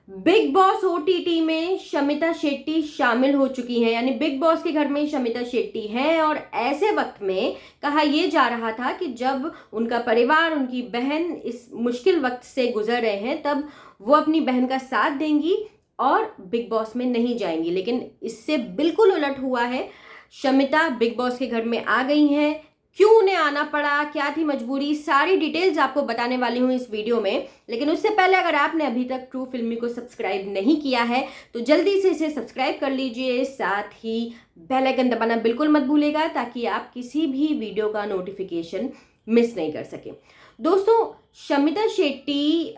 Big boss OTT में शमिता शेट्टी शामिल हो चुकी हैं, यानी बिग बॉस के घर में शमिता शेट्टी हैं। और ऐसे वक्त में कहा यह जा रहा था कि जब उनका परिवार, उनकी बहन इस मुश्किल वक्त से गुजर रहे हैं, तब वो अपनी बहन का साथ देंगी और बिग बॉस में नहीं जाएंगी। लेकिन इससे बिल्कुल उलट हुआ है। शमिता बिग बॉस के घर में आ गई हैं। क्यों उन्हें आना पड़ा, क्या थी मजबूरी, सारी डिटेल्स आपको बताने वाली हूँ इस वीडियो में। लेकिन उससे पहले अगर आपने अभी तक ट्रू फिल्मी को सब्सक्राइब नहीं किया है तो जल्दी से इसे सब्सक्राइब कर लीजिए, साथ ही बेल आइकन दबाना बिल्कुल मत भूलिएगा ताकि आप किसी भी वीडियो का नोटिफिकेशन मिस नहीं कर सके। दोस्तों, शमिता शेट्टी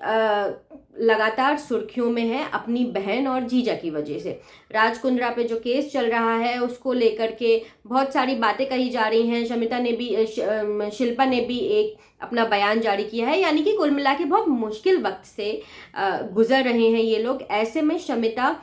लगातार सुर्खियों में है अपनी बहन और जीजा की वजह से। राज कुंद्रा पे जो केस चल रहा है उसको लेकर के बहुत सारी बातें कही जा रही हैं। शमिता ने भी शिल्पा ने भी एक अपना बयान जारी किया है, यानी कि कुल मिला के बहुत मुश्किल वक्त से गुजर रहे हैं ये लोग। ऐसे में शमिता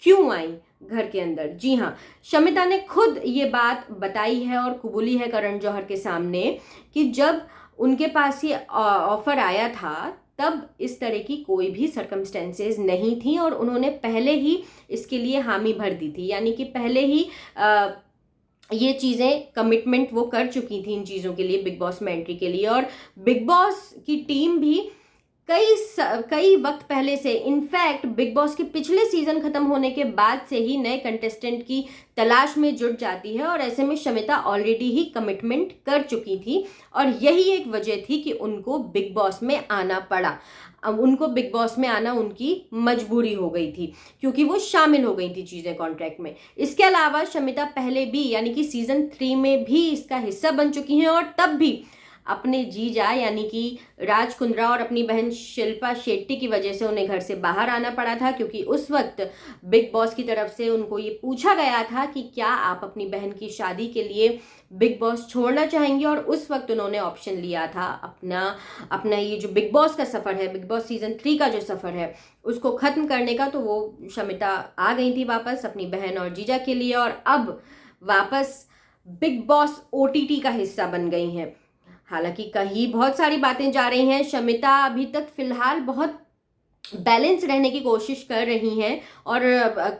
क्यों आई घर के अंदर? जी हाँ, शमिता ने खुद ये बात बताई है और कबूली है करण जौहर के सामने कि जब उनके पास ये ऑफर आया था तब इस तरह की कोई भी सर्कमस्टेंसेस नहीं थी और उन्होंने पहले ही इसके लिए हामी भर दी थी, यानी कि पहले ही ये चीज़ें कमिटमेंट वो कर चुकी थी इन चीज़ों के लिए, बिग बॉस में एंट्री के लिए। और बिग बॉस की टीम भी कई वक्त पहले से, इनफैक्ट बिग बॉस के पिछले सीजन खत्म होने के बाद से ही नए कंटेस्टेंट की तलाश में जुट जाती है। और ऐसे में शमिता ऑलरेडी ही कमिटमेंट कर चुकी थी और यही एक वजह थी कि उनको बिग बॉस में आना पड़ा। अब उनको बिग बॉस में आना उनकी मजबूरी हो गई थी क्योंकि वो शामिल हो गई थी चीज़ें कॉन्ट्रैक्ट में। इसके अलावा शमिता पहले भी, यानी कि सीजन 3 में भी इसका हिस्सा बन चुकी हैं और तब भी अपने जीजा यानी कि राज कुंद्रा और अपनी बहन शिल्पा शेट्टी की वजह से उन्हें घर से बाहर आना पड़ा था, क्योंकि उस वक्त बिग बॉस की तरफ से उनको ये पूछा गया था कि क्या आप अपनी बहन की शादी के लिए बिग बॉस छोड़ना चाहेंगे। और उस वक्त उन्होंने ऑप्शन लिया था अपना ये जो बिग बॉस का सफ़र है, बिग बॉस सीजन 3 का जो सफ़र है उसको ख़त्म करने का। तो वो शमिता आ गई थी वापस अपनी बहन और जीजा के लिए और अब वापस बिग बॉस ओटीटी का हिस्सा बन गई हैं। हालांकि कहीं बहुत सारी बातें जा रही हैं, शमिता अभी तक फिलहाल बहुत बैलेंस रहने की कोशिश कर रही हैं और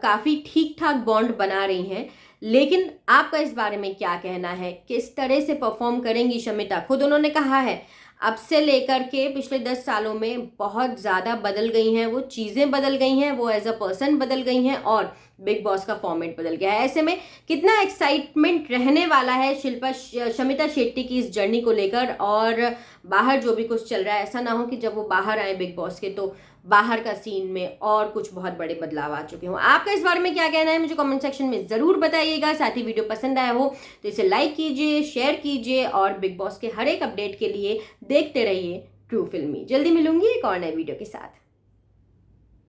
काफ़ी ठीक ठाक बॉन्ड बना रही हैं। लेकिन आपका इस बारे में क्या कहना है? किस तरह से परफॉर्म करेंगी शमिता? खुद उन्होंने कहा है अब से लेकर के पिछले 10 सालों में बहुत ज़्यादा बदल गई हैं, वो चीज़ें बदल गई हैं, वो एज अ पर्सन बदल गई हैं और बिग बॉस का फॉर्मेट बदल गया है। ऐसे में कितना एक्साइटमेंट रहने वाला है शमिता शेट्टी की इस जर्नी को लेकर। और बाहर जो भी कुछ चल रहा है, ऐसा ना हो कि जब वो बाहर आए बिग बॉस के तो बाहर का सीन में और कुछ बहुत बड़े बदलाव आ चुके हों। आपका इस बारे में क्या कहना है मुझे कमेंट सेक्शन में ज़रूर बताइएगा। साथ ही वीडियो पसंद आया हो तो इसे लाइक कीजिए, शेयर कीजिए और बिग बॉस के हर एक अपडेट के लिए देखते रहिए ट्रू फिल्मी। जल्दी मिलूंगी एक और नए वीडियो के साथ।